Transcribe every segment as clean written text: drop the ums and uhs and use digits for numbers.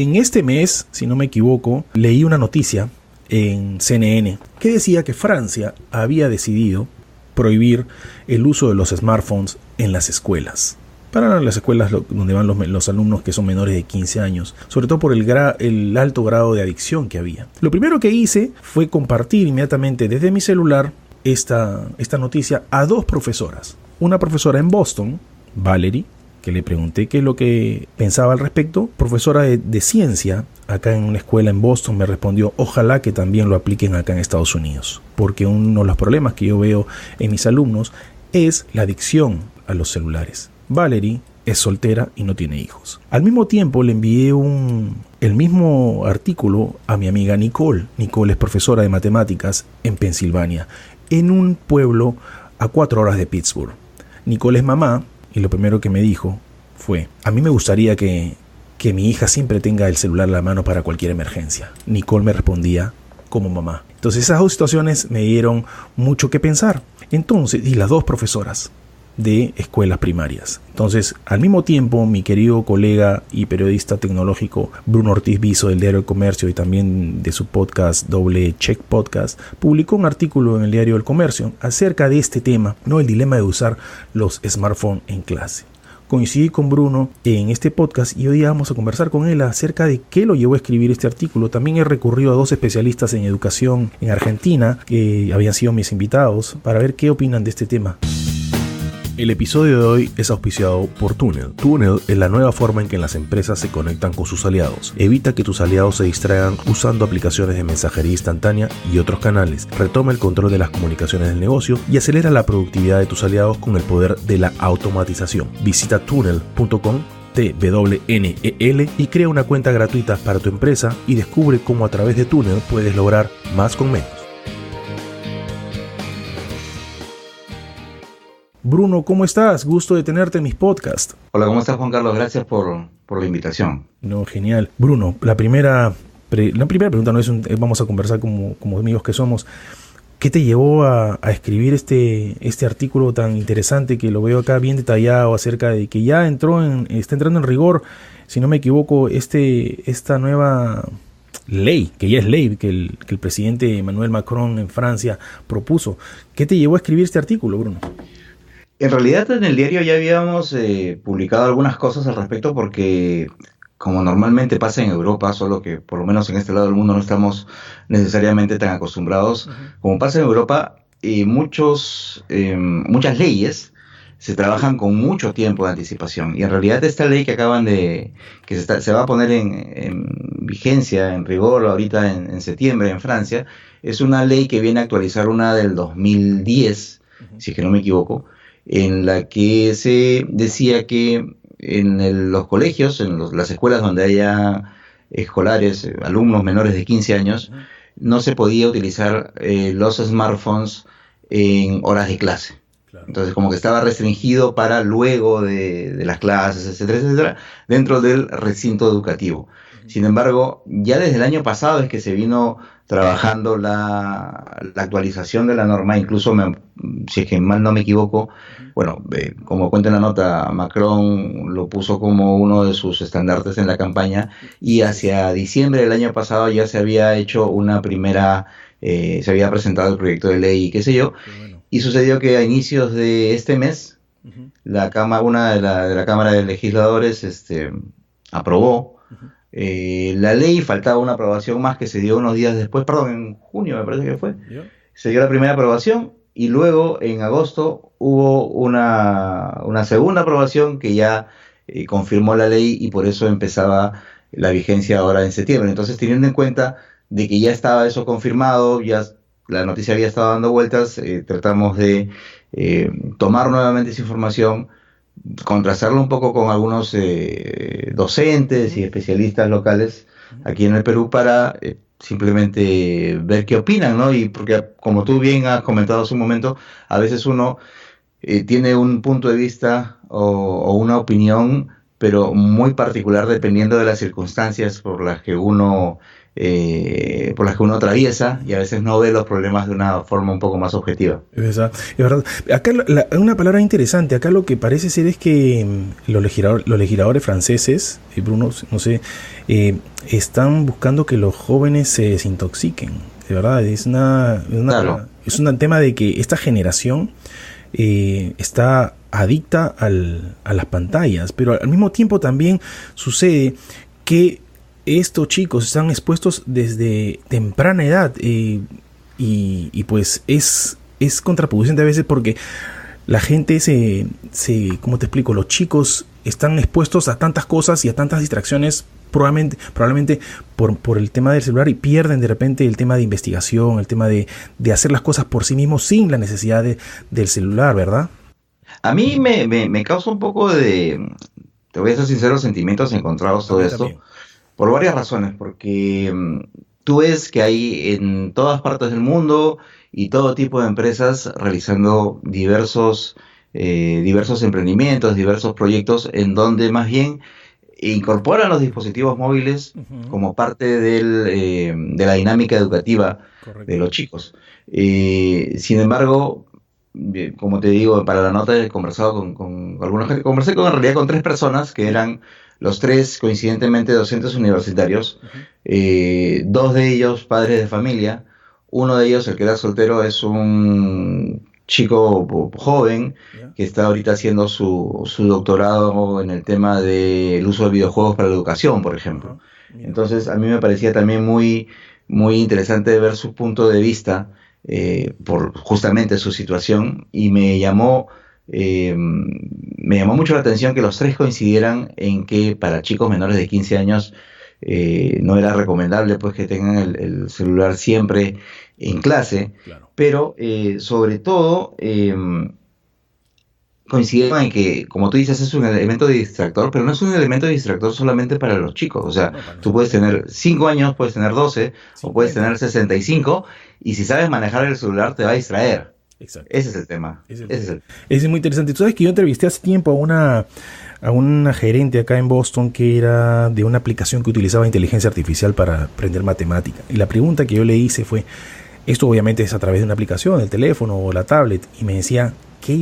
En este mes, si no me equivoco, leí una noticia en CNN que decía que Francia había decidido prohibir el uso de los smartphones en las escuelas. Para las escuelas donde van los alumnos que son menores de 15 años, sobre todo por el alto grado de adicción que había. Lo primero que hice fue compartir inmediatamente desde mi celular esta noticia a 2 profesoras. Una profesora en Boston, Valerie, que le pregunté qué es lo que pensaba al respecto. Profesora de ciencia, acá en una escuela en Boston, me respondió: ojalá que también lo apliquen acá en Estados Unidos, porque uno de los problemas que yo veo en mis alumnos es la adicción a los celulares. Valerie es soltera y no tiene hijos. Al mismo tiempo le envié el mismo artículo a mi amiga Nicole. Nicole es profesora de matemáticas en Pensilvania, en un pueblo a 4 horas de Pittsburgh. Nicole es mamá y lo primero que me dijo fue: a mí me gustaría que mi hija siempre tenga el celular a la mano para cualquier emergencia. Nicole me respondía como mamá. Entonces esas 2 situaciones me dieron mucho que pensar. Entonces, y las 2 profesoras de escuelas primarias. Entonces, al mismo tiempo, mi querido colega y periodista tecnológico Bruno Ortiz Viso del Diario del Comercio y también de su podcast Doble Check Podcast, publicó un artículo en el Diario del Comercio acerca de este tema, ¿no? El dilema de usar los smartphones en clase. Coincidí con Bruno en este podcast y hoy vamos a conversar con él acerca de qué lo llevó a escribir este artículo. También he recurrido a 2 especialistas en educación en Argentina que habían sido mis invitados para ver qué opinan de este tema. El episodio de hoy es auspiciado por Tunnel. Tunnel es la nueva forma en que las empresas se conectan con sus aliados. Evita que tus aliados se distraigan usando aplicaciones de mensajería instantánea y otros canales. Retoma el control de las comunicaciones del negocio y acelera la productividad de tus aliados con el poder de la automatización. Visita tunnel.com TWNEL y crea una cuenta gratuita para tu empresa y descubre cómo a través de Tunnel puedes lograr más con menos. Bruno, ¿cómo estás? Gusto de tenerte en mis podcasts. Hola, ¿cómo estás, Juan Carlos? Gracias por la invitación. No, genial. Bruno, la primera pregunta no es vamos a conversar como amigos que somos. ¿Qué te llevó a escribir este artículo tan interesante que lo veo acá bien detallado acerca de que ya está entrando en rigor, si no me equivoco, esta nueva ley, que ya es ley, que el presidente Emmanuel Macron en Francia propuso? ¿Qué te llevó a escribir este artículo, Bruno? En realidad en el diario ya habíamos publicado algunas cosas al respecto porque, como normalmente pasa en Europa, solo que por lo menos en este lado del mundo no estamos necesariamente tan acostumbrados, como pasa en Europa, muchas leyes se trabajan con mucho tiempo de anticipación. Y en realidad esta ley que se va a poner en vigencia, en rigor ahorita en septiembre en Francia, es una ley que viene a actualizar una del 2010, si es que no me equivoco, en la que se decía que en los colegios, las escuelas donde haya escolares, alumnos menores de 15 años, no se podía utilizar los smartphones en horas de clase. Claro. Entonces, como que estaba restringido para luego de las clases, etcétera, etcétera, dentro del recinto educativo. Sin embargo, ya desde el año pasado es que se vino trabajando la actualización de la norma. Incluso, si es que mal no me equivoco, bueno, como cuenta en la nota, Macron lo puso como uno de sus estandartes en la campaña, y hacia diciembre del año pasado ya se había hecho se había presentado el proyecto de ley y qué sé yo, y sucedió que a inicios de este mes, una de la Cámara de Legisladores aprobó la ley. Faltaba una aprobación más que se dio unos días después, en junio me parece que fue. Se dio la primera aprobación y luego en agosto hubo una segunda aprobación que ya confirmó la ley, y por eso empezaba la vigencia ahora en septiembre. Entonces, teniendo en cuenta de que ya estaba eso confirmado, ya la noticia había estado dando vueltas, tratamos de tomar nuevamente esa información, contrastarlo un poco con algunos docentes y especialistas locales aquí en el Perú para simplemente ver qué opinan, ¿no? Y porque, como tú bien has comentado hace un momento, a veces uno tiene un punto de vista o una opinión, pero muy particular dependiendo de las circunstancias por las que uno atraviesa, y a veces no ve los problemas de una forma un poco más objetiva. Es verdad. Acá una palabra interesante, acá lo que parece ser es que los legisladores franceses, Bruno, no sé, están buscando que los jóvenes se desintoxiquen. De verdad, Claro. es un tema de que esta generación está adicta a las pantallas, pero al mismo tiempo también sucede que estos chicos están expuestos desde temprana edad y pues es contraproducente a veces porque la gente ¿cómo te explico? Los chicos están expuestos a tantas cosas y a tantas distracciones probablemente por el tema del celular y pierden de repente el tema de investigación, el tema de hacer las cosas por sí mismos sin la necesidad del celular, ¿verdad? A mí me causa un poco te voy a ser sincero, sentimientos encontrados A todo mí esto, también. por varias razones, porque tú ves que hay en todas partes del mundo y todo tipo de empresas realizando diversos emprendimientos, diversos proyectos en donde más bien incorporan los dispositivos móviles Ujú. como parte de la dinámica educativa de Correcto. los chicos. Sin embargo, como te digo, para la nota he conversado con algunos, conversé en realidad con tres personas que Ya. eran los tres coincidentemente docentes universitarios, Ujú. dos de ellos padres de familia, uno de ellos, el que era soltero, es un chico joven Ya. que está ahorita haciendo su doctorado en el tema del uso de videojuegos para la educación, por ejemplo. Ajá. Mira. Entonces, a mí me parecía también muy interesante ver su punto de vista por justamente su situación y me llamó mucho la atención que los tres coincidieran en que para chicos menores de 15 años no era recomendable pues que tengan el celular siempre en clase, Claro. pero sobre todo coincidieron en que, como tú dices, es un elemento distractor, pero no es un elemento distractor solamente para los chicos. O sea, No, para tú nosotros puedes también. tener 5 años, puedes tener 12 o puedes 50. tener 65 y si sabes manejar el celular te va a distraer. Exacto. Ese es el tema. Es el Ese es tema. el... Es muy interesante. Tú sabes que yo entrevisté hace tiempo a una gerente acá en Boston que era de una aplicación que utilizaba inteligencia artificial para aprender matemática. Y la pregunta que yo le hice fue, esto obviamente es a través de una aplicación, el teléfono o la tablet, y me decía que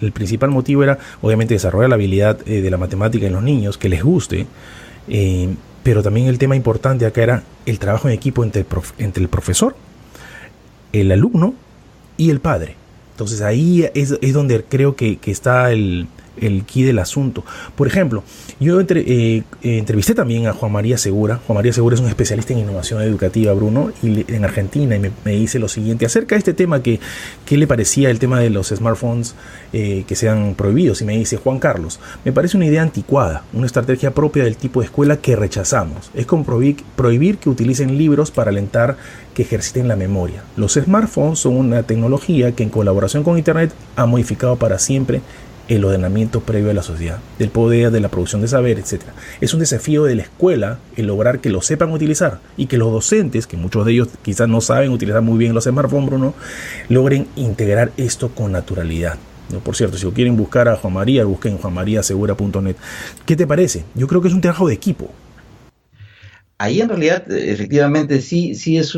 el principal motivo era obviamente desarrollar la habilidad de la matemática en los niños, que les guste, pero también el tema importante acá era el trabajo en equipo entre el profesor, el alumno y el padre. Entonces ahí es donde creo que está el key del asunto. Por ejemplo, yo entrevisté también a Juan María Segura. Juan María Segura es un especialista en innovación educativa, Bruno, en Argentina, y me dice lo siguiente acerca de este tema, ¿qué le parecía el tema de los smartphones que sean prohibidos? Y me dice, Juan Carlos, me parece una idea anticuada, una estrategia propia del tipo de escuela que rechazamos. Es como prohibir que utilicen libros para alentar que ejerciten la memoria. Los smartphones son una tecnología que en colaboración con Internet ha modificado para siempre el ordenamiento previo de la sociedad, del poder, de la producción de saber, etc. Es un desafío de la escuela el lograr que lo sepan utilizar y que los docentes, que muchos de ellos quizás no saben utilizar muy bien los smartphones, Bruno, logren integrar esto con naturalidad. No, por cierto, si lo quieren buscar a Juan María, busquen juanmariasegura.net. ¿Qué te parece? Yo creo que es un trabajo de equipo. Ahí en realidad, efectivamente, sí es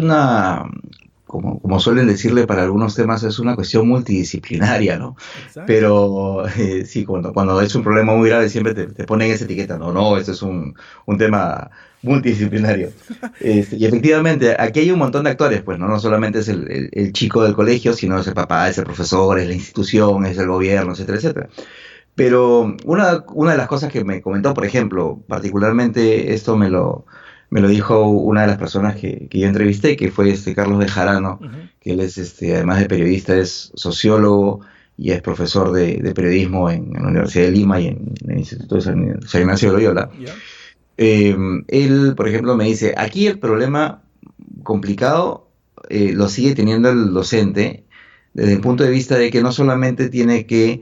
como suelen decirle para algunos temas, es una cuestión multidisciplinaria, ¿no? Exacto. Pero sí, cuando es un problema muy grave siempre te ponen esa etiqueta, no, este es un tema multidisciplinario. Y efectivamente, aquí hay un montón de actores, pues, ¿no? No solamente es el chico del colegio, sino es el papá, es el profesor, es la institución, es el gobierno, etcétera, etcétera. Pero una de las cosas que me comentó, por ejemplo, particularmente esto me lo dijo una de las personas que yo entrevisté, que fue Carlos Bejarano, Uh-huh. que él es, además de periodista, es sociólogo y es profesor de periodismo en la Universidad de Lima y en el Instituto de San Ignacio de Loyola. ¿Ya? Él, por ejemplo, me dice, aquí el problema complicado lo sigue teniendo el docente desde el punto de vista de que no solamente tiene que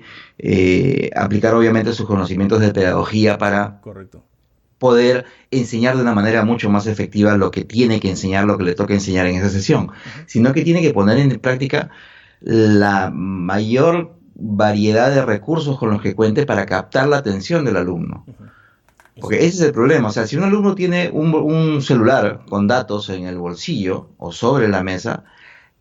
aplicar obviamente sus conocimientos de pedagogía para Correcto. poder enseñar de una manera mucho más efectiva lo que tiene que enseñar, lo que le toca enseñar en esa sesión, Uh-huh. sino que tiene que poner en práctica la mayor variedad de recursos con los que cuente para captar la atención del alumno. Uh-huh. Porque ese es el problema. O sea, si un alumno tiene un celular con datos en el bolsillo o sobre la mesa,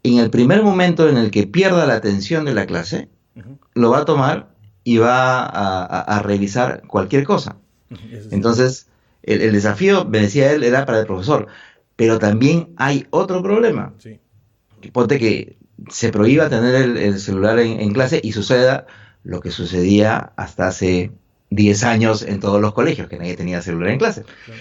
en el primer momento en el que pierda la atención de la clase, Ujú, lo va a tomar y va a revisar cualquier cosa. eso es cierto. Entonces, el desafío, me decía él, era para el profesor. Pero también hay otro problema. Sí, Ponte que se prohíba tener el celular en clase y suceda lo que sucedía hasta hace 10 años en todos los colegios, que nadie tenía celular en clase. claro.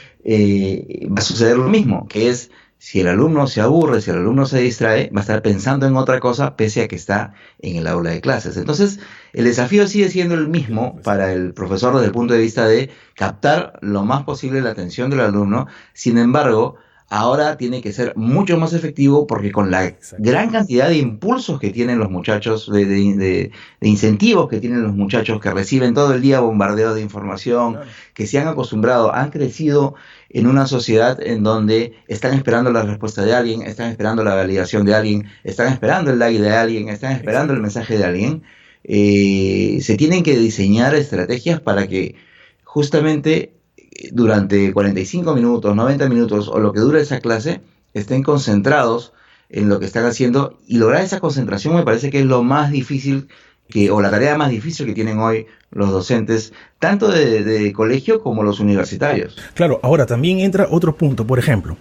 Va a suceder lo mismo, que es si el alumno se aburre, si el alumno se distrae, va a estar pensando en otra cosa pese a que está en el aula de clases. Entonces, el desafío sigue siendo el mismo para el profesor desde el punto de vista de captar lo más posible la atención del alumno. Sin embargo, ahora tiene que ser mucho más efectivo porque con la Exacto. gran cantidad de impulsos que tienen los muchachos, de incentivos que tienen los muchachos que reciben todo el día bombardeo de información, Claro. que se han acostumbrado, han crecido en una sociedad en donde están esperando la respuesta de alguien, están esperando la validación de alguien, están esperando el like de alguien, están esperando el Exacto. mensaje de alguien. Se tienen que diseñar estrategias para que justamente durante 45 minutos, 90 minutos o lo que dure esa clase, estén concentrados en lo que están haciendo y lograr esa concentración me parece que es lo más difícil o la tarea más difícil que tienen hoy los docentes, tanto de colegio como los universitarios. Claro, ahora también entra otro punto, por ejemplo,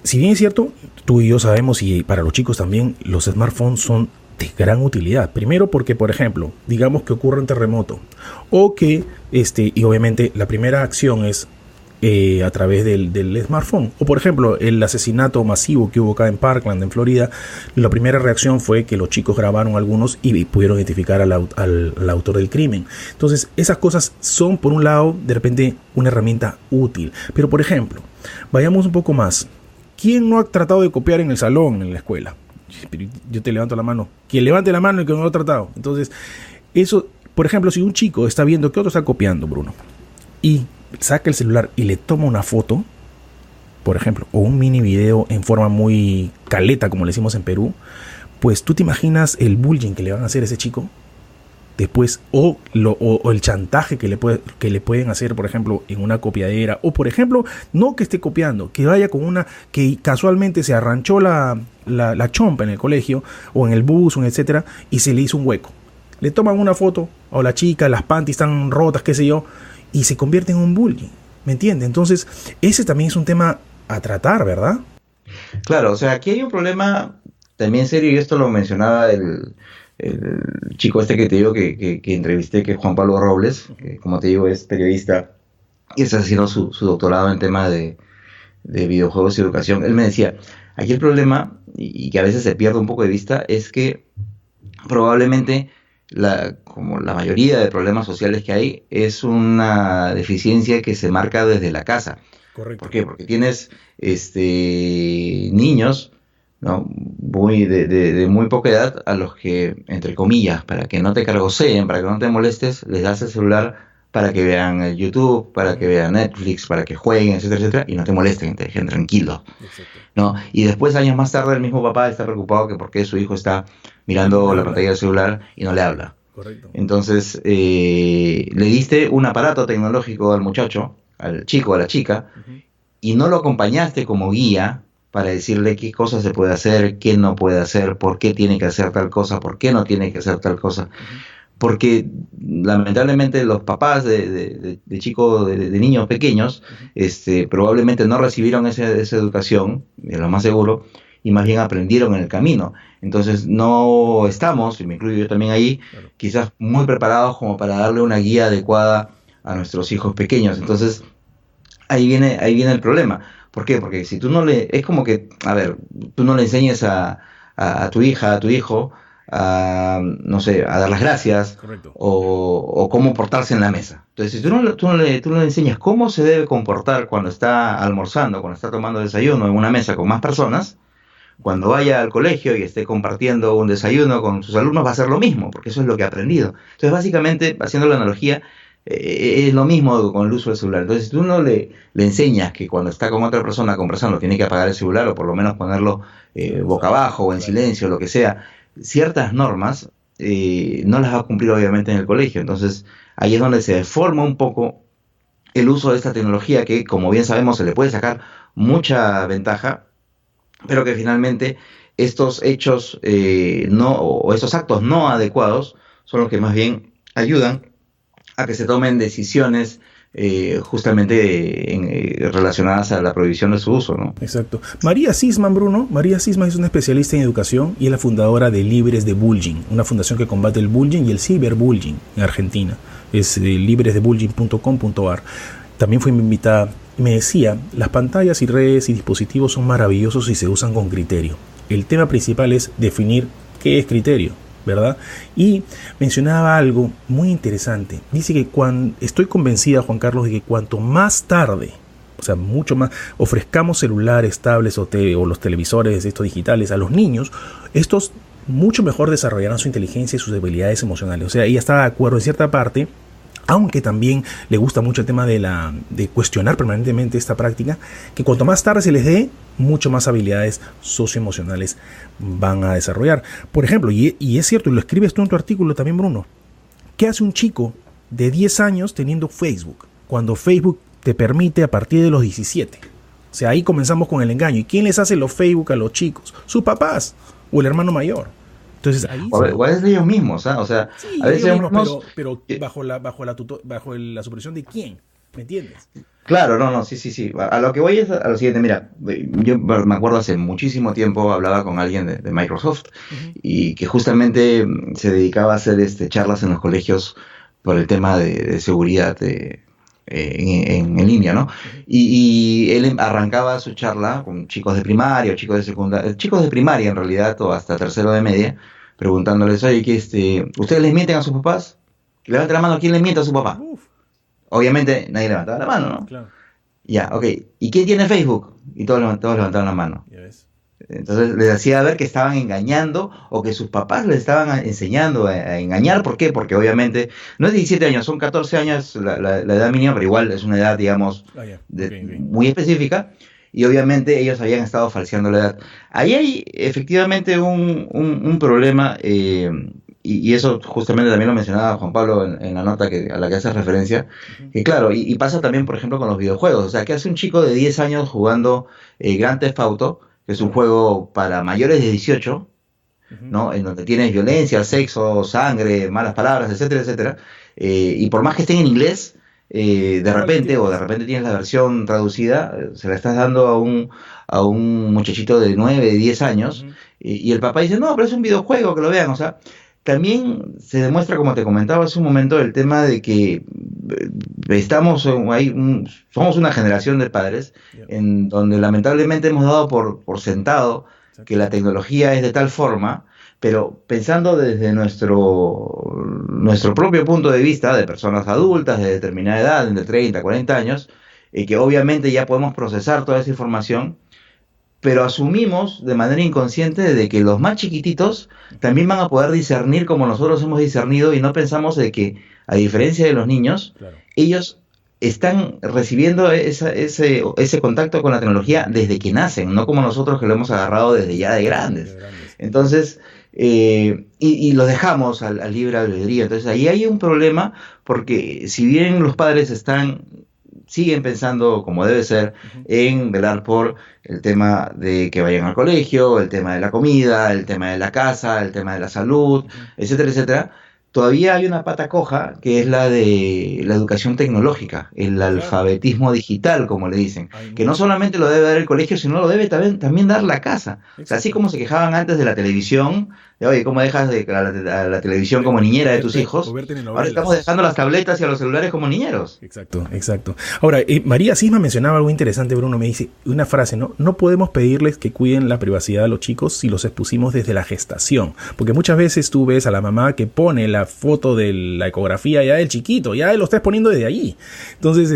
si bien es cierto, tú y yo sabemos y para los chicos también los smartphones son de gran utilidad. Primero porque, por ejemplo, digamos que ocurre un terremoto o que, y obviamente la primera acción es a través del smartphone. O por ejemplo, el asesinato masivo que hubo acá en Parkland, en Florida, la primera reacción fue que los chicos grabaron algunos y pudieron identificar al autor del crimen. Entonces, esas cosas son, por un lado, de repente una herramienta útil. Pero, por ejemplo, vayamos un poco más. ¿Quién no ha tratado de copiar en el salón, en la escuela? Yo te levanto la mano. Quien levante la mano y que no lo ha tratado. Entonces, eso, por ejemplo, si un chico está viendo que otro está copiando, Bruno, y saca el celular y le toma una foto, por ejemplo, o un mini video en forma muy caleta, como le decimos en Perú, pues tú te imaginas el bullying que le van a hacer a ese chico después, o el chantaje que le pueden hacer, por ejemplo, en una copiadera, o por ejemplo, no que esté copiando, que vaya con una, que casualmente se arranchó la chompa en el colegio, o en el bus, o etcétera, y se le hizo un hueco. Le toman una foto, o la chica, las panties están rotas, qué sé yo, y se convierte en un bullying, ¿me entiendes? Entonces, ese también es un tema a tratar, ¿verdad? Claro, o sea, aquí hay un problema también serio y esto lo mencionaba el chico este que te digo que entrevisté, que es Juan Pablo Robles, que como te digo es periodista y está haciendo su doctorado en tema de videojuegos y educación. Él me decía, aquí el problema, y que a veces se pierde un poco de vista, es que probablemente, como la mayoría de problemas sociales que hay, es una deficiencia que se marca desde la casa. ¿Por Correcto. qué? Porque tienes niños, ¿no? De muy poca edad a los que, entre comillas, para que no te cargoseen, para que no te molestes, les das el celular para que vean el YouTube, para que Ujú. vean Netflix, para que jueguen, etcétera, etcétera, y no te molesten, te dejen tranquilo, Exacto. ¿no? Y después, años más tarde, el mismo papá está preocupado que porque su hijo está Y no mirando me la habla. pantalla del celular y no le habla. Correcto. Entonces, le diste un aparato tecnológico al muchacho, al chico, a la chica, Ujú. y no lo acompañaste como guía para decirle qué cosas se puede hacer, qué no puede hacer, por qué tiene que hacer tal cosa, por qué no tiene que hacer tal cosa. Ujú. Porque lamentablemente los papás de chicos, de niños pequeños, Ujú. probablemente no recibieron esa educación, de lo más seguro, y más bien aprendieron en el camino. Entonces no estamos, y me incluyo yo también ahí, Claro. quizás muy preparados como para darle una guía adecuada a nuestros hijos pequeños. Entonces ahí viene el problema. ¿Por qué? Porque si tú no le, es como que, a ver, tú no le enseñes a tu hija, a tu hijo, no sé, a dar las gracias Correcto. o cómo portarse en la mesa. Entonces, si tú no le enseñas cómo se debe comportar cuando está almorzando, cuando está tomando desayuno en una mesa con más personas, cuando vaya al colegio y esté compartiendo un desayuno con sus alumnos va a ser lo mismo, porque eso es lo que ha aprendido. Entonces, básicamente, haciendo la analogía, es lo mismo con el uso del celular. Entonces, si tú no le enseñas que cuando está con otra persona conversando tiene que apagar el celular o por lo menos ponerlo boca Silenciado. abajo o en Claro. silencio, lo que sea, ciertas normas no las va a cumplir obviamente en el colegio. Entonces, ahí es donde se deforma un poco el uso de esta tecnología que, como bien sabemos, se le puede sacar mucha ventaja, pero que finalmente estos hechos no, o estos actos no adecuados son los que más bien ayudan a que se tomen decisiones justamente relacionadas a la prohibición de su uso, ¿no? Exacto. María Sisman, Bruno. María Sisman es una especialista en educación y es la fundadora de Libres de Bullying, una fundación que combate el bullying y el ciberbullying en Argentina. Es libresdebullying.com.ar. También fue mi invitada y me decía, las pantallas y redes y dispositivos son maravillosos si se usan con criterio. El tema principal es definir qué es criterio, ¿verdad? Y mencionaba algo muy interesante. Dice que estoy convencida, Juan Carlos, de que cuanto más tarde, o sea, mucho más, ofrezcamos celulares, tablets o los televisores estos digitales a los niños, estos mucho mejor desarrollarán su inteligencia y sus habilidades emocionales. O sea, ella está de acuerdo en cierta parte, aunque también le gusta mucho el tema de cuestionar permanentemente esta práctica, que cuanto más tarde se les dé, mucho más habilidades socioemocionales van a desarrollar. Por ejemplo, y es cierto, y lo escribes tú en tu artículo también, Bruno, ¿qué hace un chico de 10 años teniendo Facebook? Cuando Facebook te permite a partir de los 17. O sea, ahí comenzamos con el engaño. ¿Y quién les hace los Facebook a los chicos? Sus papás o el hermano mayor. Entonces ahí o es de ellos mismos, ¿eh? O sea, sí, a veces pero bajo la supervisión de quién, ¿me entiendes? Claro, no, sí. A lo que voy es a lo siguiente, mira, yo me acuerdo hace muchísimo tiempo hablaba con alguien de Microsoft y que justamente se dedicaba a hacer charlas en los colegios por el tema de seguridad en línea, ¿no? Y él arrancaba su charla con chicos de primaria o chicos de secundaria, chicos de primaria en realidad, o hasta tercero de media, preguntándoles, oye, ¿ustedes les mienten a sus papás? Levante la mano, ¿quién le miente a su papá? Obviamente nadie levantaba la mano, ¿no? Claro. Ya, ok. ¿Y quién tiene Facebook? Y todos levantaron la mano. Ya ves. Entonces les hacía ver que estaban engañando o que sus papás les estaban enseñando a engañar. ¿Por qué? Porque obviamente no es 17 años, son 14 años la edad mínima, pero igual es una edad, digamos, okay. Muy específica. Y obviamente ellos habían estado falseando la edad. Ahí hay efectivamente un problema, y eso justamente también lo mencionaba Juan Pablo en la nota a la que hace referencia, que claro, y pasa también, por ejemplo, con los videojuegos. O sea, ¿qué hace un chico de 10 años jugando Grand Theft Auto, que es un juego para mayores de 18, ¿no? En donde tienes violencia, sexo, sangre, malas palabras, etcétera, etcétera, y por más que estén en inglés, de repente tienes la versión traducida, se la estás dando a un muchachito de 9, 10 años, y el papá dice, no, pero es un videojuego, que lo vean. O sea, también se demuestra, como te comentaba hace un momento, el tema de que somos una generación de padres en donde lamentablemente hemos dado por sentado que la tecnología es de tal forma, pero pensando desde nuestro propio punto de vista, de personas adultas de determinada edad, entre 30, 40 años, que obviamente ya podemos procesar toda esa información, pero asumimos de manera inconsciente de que los más chiquititos también van a poder discernir como nosotros hemos discernido, y no pensamos de que, a diferencia de los niños, claro, ellos están recibiendo ese contacto con la tecnología desde que nacen, no como nosotros que lo hemos agarrado desde ya de grandes. Entonces, y los dejamos al libre albedrío. Entonces ahí hay un problema, porque si bien los padres siguen pensando como debe ser en velar por el tema de que vayan al colegio, el tema de la comida, el tema de la casa, el tema de la salud, etcétera, etcétera, todavía hay una pata coja que es la de la educación tecnológica, el alfabetismo digital, como le dicen, que no solamente lo debe dar el colegio, sino lo debe también dar la casa. O sea, así como se quejaban antes de la televisión, de oye, ¿cómo dejas a la televisión como niñera de tus hijos? Ahora estamos dejando las tabletas y a los celulares como niñeros. Exacto. Ahora, María Sisma mencionaba algo interesante, Bruno, me dice una frase, no podemos pedirles que cuiden la privacidad de los chicos si los expusimos desde la gestación, porque muchas veces tú ves a la mamá que pone la foto de la ecografía ya del chiquito, ya lo estás poniendo desde allí. Entonces,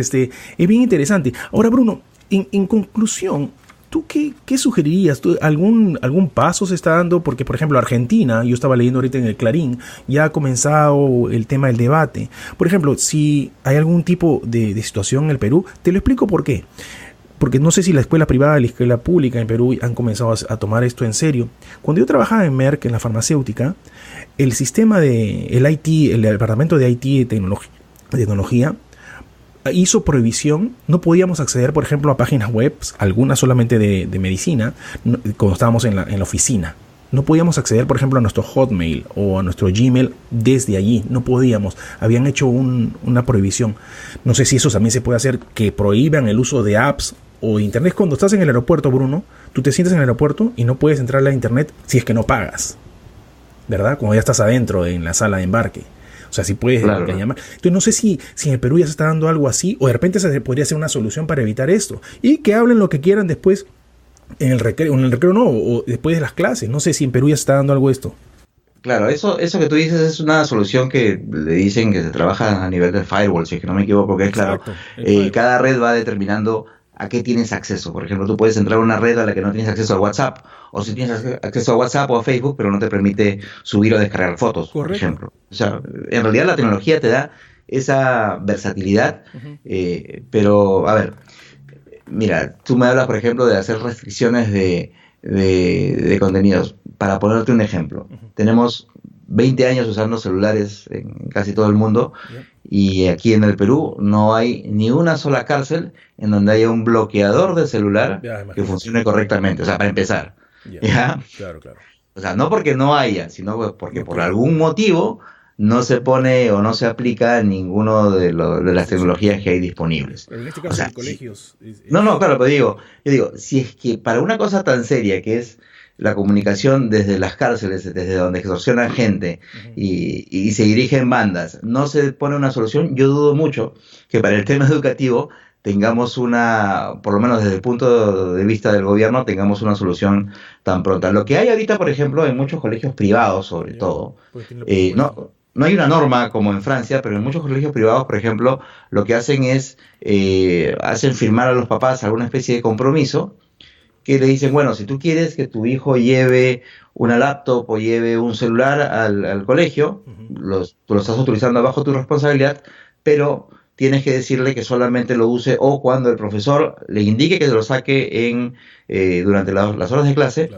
es bien interesante. Ahora, Bruno, en conclusión, ¿tú qué sugerirías? ¿Algún paso se está dando? Porque, por ejemplo, Argentina, yo estaba leyendo ahorita en el Clarín, ya ha comenzado el tema del debate. Por ejemplo, si hay algún tipo de situación en el Perú, te lo explico por qué. Porque no sé si la escuela privada y la escuela pública en Perú han comenzado a tomar esto en serio. Cuando yo trabajaba en Merck, en la farmacéutica, el sistema el departamento de IT de tecnología, hizo prohibición, no podíamos acceder, por ejemplo, a páginas web, algunas solamente de medicina, cuando estábamos en la oficina. No podíamos acceder, por ejemplo, a nuestro Hotmail o a nuestro Gmail desde allí. No podíamos. Habían hecho una prohibición. No sé si eso también se puede hacer, que prohíban el uso de apps o internet. Cuando estás en el aeropuerto, Bruno, tú te sientes en el aeropuerto y no puedes entrar a la internet si es que no pagas, ¿verdad? Cuando ya estás adentro en la sala de embarque. O sea, si puedes llamar. Entonces no sé si en el Perú ya se está dando algo así, o de repente se podría ser una solución para evitar esto. Y que hablen lo que quieran después en el recreo no, o después de las clases. No sé si en Perú ya se está dando algo esto. Claro, eso que tú dices es una solución que le dicen que se trabaja a nivel del firewall, si es que no me equivoco, que es claro. Cada red va determinando a qué tienes acceso. Por ejemplo, tú puedes entrar a una red a la que no tienes acceso a WhatsApp, o si tienes acceso a WhatsApp o a Facebook, pero no te permite subir o descargar fotos, por ejemplo. O sea, en realidad la tecnología te da esa versatilidad, pero, a ver, mira, tú me hablas, por ejemplo, de hacer restricciones de contenidos. Para ponerte un ejemplo, tenemos 20 años usando celulares en casi todo el mundo, y aquí en el Perú no hay ni una sola cárcel en donde haya un bloqueador de celular que funcione correctamente. O sea, para empezar. ¿Ya? Claro. O sea, no porque no haya, sino porque por algún motivo no se pone o no se aplica ninguno de las tecnologías que hay disponibles. Pero en este caso, o sea, en colegios... No, claro, pero yo digo, si es que para una cosa tan seria que es la comunicación desde las cárceles, desde donde extorsionan gente y se dirigen bandas, no se pone una solución, yo dudo mucho que para el tema educativo tengamos por lo menos desde el punto de vista del gobierno, tengamos una solución tan pronta. Lo que hay ahorita, por ejemplo, en muchos colegios privados, sobre todo, no hay una norma como en Francia, pero en muchos colegios privados, por ejemplo, lo que hacen es, hacen firmar a los papás alguna especie de compromiso, que le dicen, bueno, si tú quieres que tu hijo lleve una laptop o lleve un celular al colegio, tú lo estás utilizando bajo tu responsabilidad, pero tienes que decirle que solamente lo use o cuando el profesor le indique que se lo saque durante las horas de clase,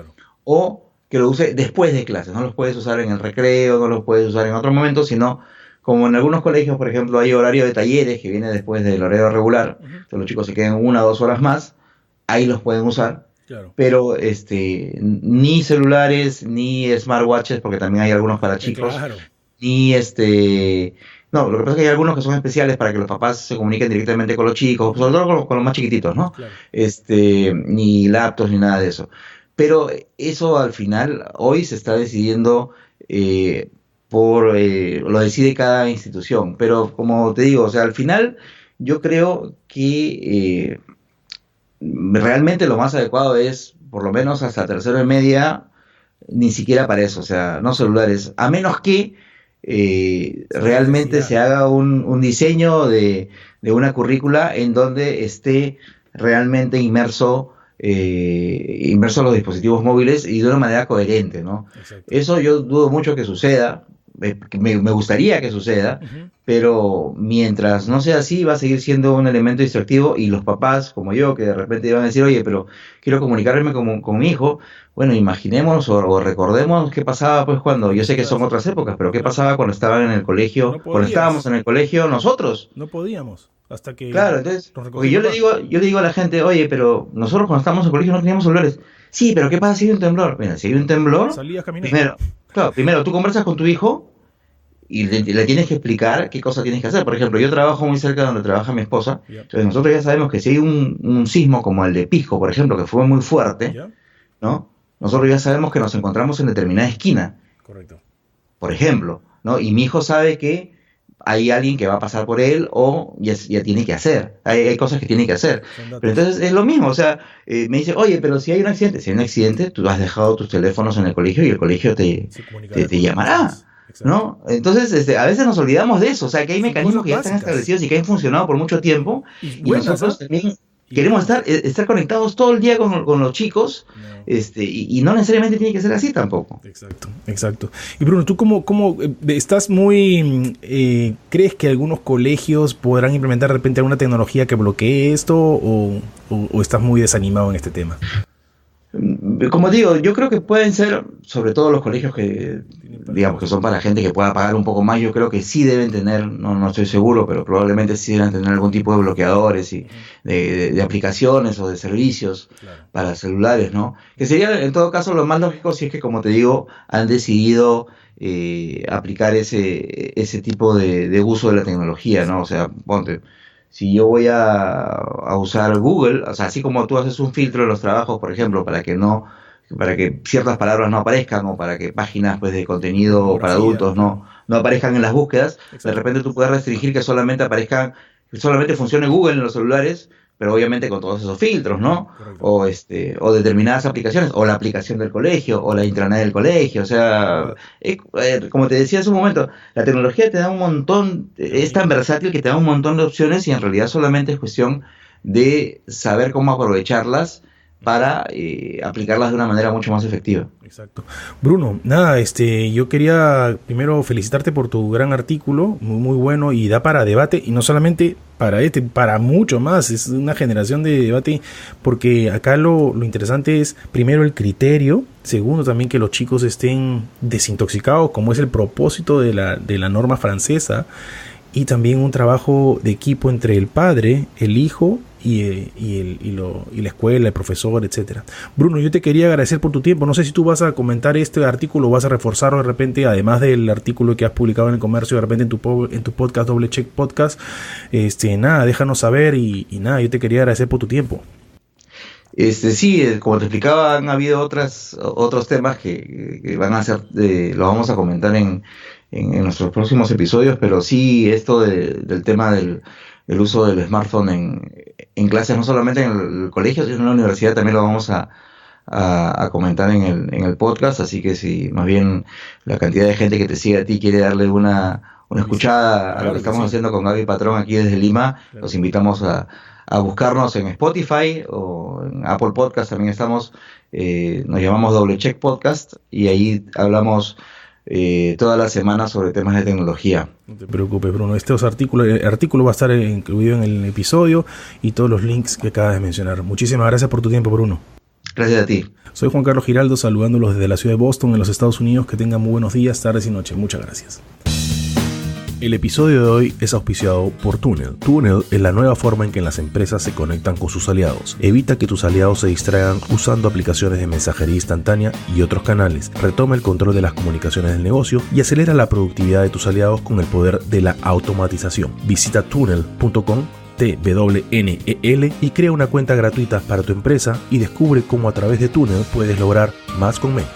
o que lo use después de clases. No los puedes usar en el recreo, no los puedes usar en otro momento, sino como en algunos colegios, por ejemplo, hay horario de talleres que viene después del horario regular, que los chicos se queden 1 o 2 horas más, ahí los pueden usar. Pero ni celulares, ni smartwatches, porque también hay algunos para chicos, ni no, lo que pasa es que hay algunos que son especiales para que los papás se comuniquen directamente con los chicos, sobre todo con los más chiquititos, ¿no? Ni laptops ni nada de eso. Pero eso al final, hoy se está decidiendo lo decide cada institución. Pero como te digo, o sea, al final yo creo que realmente lo más adecuado es, por lo menos hasta tercero y media, ni siquiera para eso, o sea, no celulares, a menos que realmente se haga un diseño de una currícula en donde esté realmente inmerso los dispositivos móviles y de una manera coherente, ¿no? Exacto. Eso yo dudo mucho que suceda, me gustaría que suceda, pero mientras no sea así va a seguir siendo un elemento distractivo, y los papás como yo que de repente van a decir, oye, pero quiero comunicarme con mi hijo, bueno, imaginemos o recordemos qué pasaba pues cuando, yo sé que son otras épocas, pero qué pasaba cuando estaban en el colegio, cuando estábamos en el colegio nosotros. No podíamos. Hasta que claro, entonces, porque yo le digo a la gente, oye, pero nosotros cuando estábamos en el colegio no teníamos celulares. Sí, pero ¿qué pasa si hay un temblor? Mira, si hay un temblor, salías caminando. Primero tú conversas con tu hijo y le tienes que explicar qué cosa tienes que hacer. Por ejemplo, yo trabajo muy cerca de donde trabaja mi esposa, entonces nosotros ya sabemos que si hay un sismo como el de Pisco, por ejemplo, que fue muy fuerte, ¿no? Nosotros ya sabemos que nos encontramos en determinada esquina. Correcto. Por ejemplo, ¿no? Y mi hijo sabe que hay alguien que va a pasar por él o ya tiene que hacer. Hay cosas que tiene que hacer. Pero entonces es lo mismo. O sea, me dice, oye, pero si hay un accidente. Si hay un accidente, tú has dejado tus teléfonos en el colegio y el colegio te llamará. ¿No? Entonces, a veces nos olvidamos de eso. O sea, que hay mecanismos que ya están establecidos y que han funcionado por mucho tiempo. Y nosotros también queremos estar conectados todo el día con los chicos, y no necesariamente tiene que ser así tampoco. Exacto. Y Bruno, ¿tú cómo estás muy... ¿crees que algunos colegios podrán implementar de repente alguna tecnología que bloquee esto o estás muy desanimado en este tema? Como digo, yo creo que pueden ser, sobre todo los colegios que, digamos, que son para gente que pueda pagar un poco más, yo creo que sí deben tener, no estoy seguro, pero probablemente sí deben tener algún tipo de bloqueadores y de aplicaciones o de servicios para celulares, ¿no? Que sería, en todo caso, lo más lógico si es que, como te digo, han decidido aplicar ese tipo de uso de la tecnología, ¿no? O sea, ponte, si yo voy a usar Google, o sea, así como tú haces un filtro en los trabajos, por ejemplo, para que ciertas palabras no aparezcan o para que páginas pues de contenido para adultos no aparezcan en las búsquedas, de repente tú puedes restringir que solamente funcione Google en los celulares, pero obviamente con todos esos filtros, ¿no? O determinadas aplicaciones, o la aplicación del colegio, o la intranet del colegio, o sea, como te decía hace un momento, la tecnología te da un montón, es tan versátil que te da un montón de opciones y en realidad solamente es cuestión de saber cómo aprovecharlas para aplicarlas de una manera mucho más efectiva. Exacto. Bruno, nada, yo quería primero felicitarte por tu gran artículo, muy, muy bueno y da para debate, y no solamente para mucho más, es una generación de debate, porque acá lo interesante es, primero, el criterio, segundo, también que los chicos estén desintoxicados, como es el propósito de la norma francesa, y también un trabajo de equipo entre el padre, el hijo y la escuela, el profesor, etcétera. Bruno, yo te quería agradecer por tu tiempo. No sé si tú vas a comentar este artículo, vas a reforzarlo de repente, además del artículo que has publicado en El Comercio, de repente en tu podcast, Doble Check Podcast. Nada, déjanos saber y nada, yo te quería agradecer por tu tiempo. Sí, como te explicaba, han habido otros temas que van a ser, los vamos a comentar en nuestros próximos episodios, pero sí, esto del tema del uso del smartphone en clases, no solamente en el colegio, sino en la universidad, también lo vamos a comentar en el podcast, así que si más bien la cantidad de gente que te sigue a ti quiere darle una escuchada a lo que estamos haciendo con Gaby Patrón aquí desde Lima, los invitamos a buscarnos en Spotify o en Apple Podcast, también estamos, nos llamamos Doble Check Podcast y ahí hablamos toda la semana sobre temas de tecnología. No te preocupes, Bruno, el artículo va a estar incluido en el episodio y todos los links que acabas de mencionar. Muchísimas gracias por tu tiempo, Bruno. Gracias a ti. Soy Juan Carlos Giraldo, saludándolos desde la ciudad de Boston, en los Estados Unidos. Que tengan muy buenos días, tardes y noches. Muchas gracias. El episodio de hoy es auspiciado por Tunnel. Tunnel es la nueva forma en que las empresas se conectan con sus aliados. Evita que tus aliados se distraigan usando aplicaciones de mensajería instantánea y otros canales. Retoma el control de las comunicaciones del negocio y acelera la productividad de tus aliados con el poder de la automatización. Visita tunnel.com TWNEL y crea una cuenta gratuita para tu empresa y descubre cómo a través de Tunnel puedes lograr más con menos.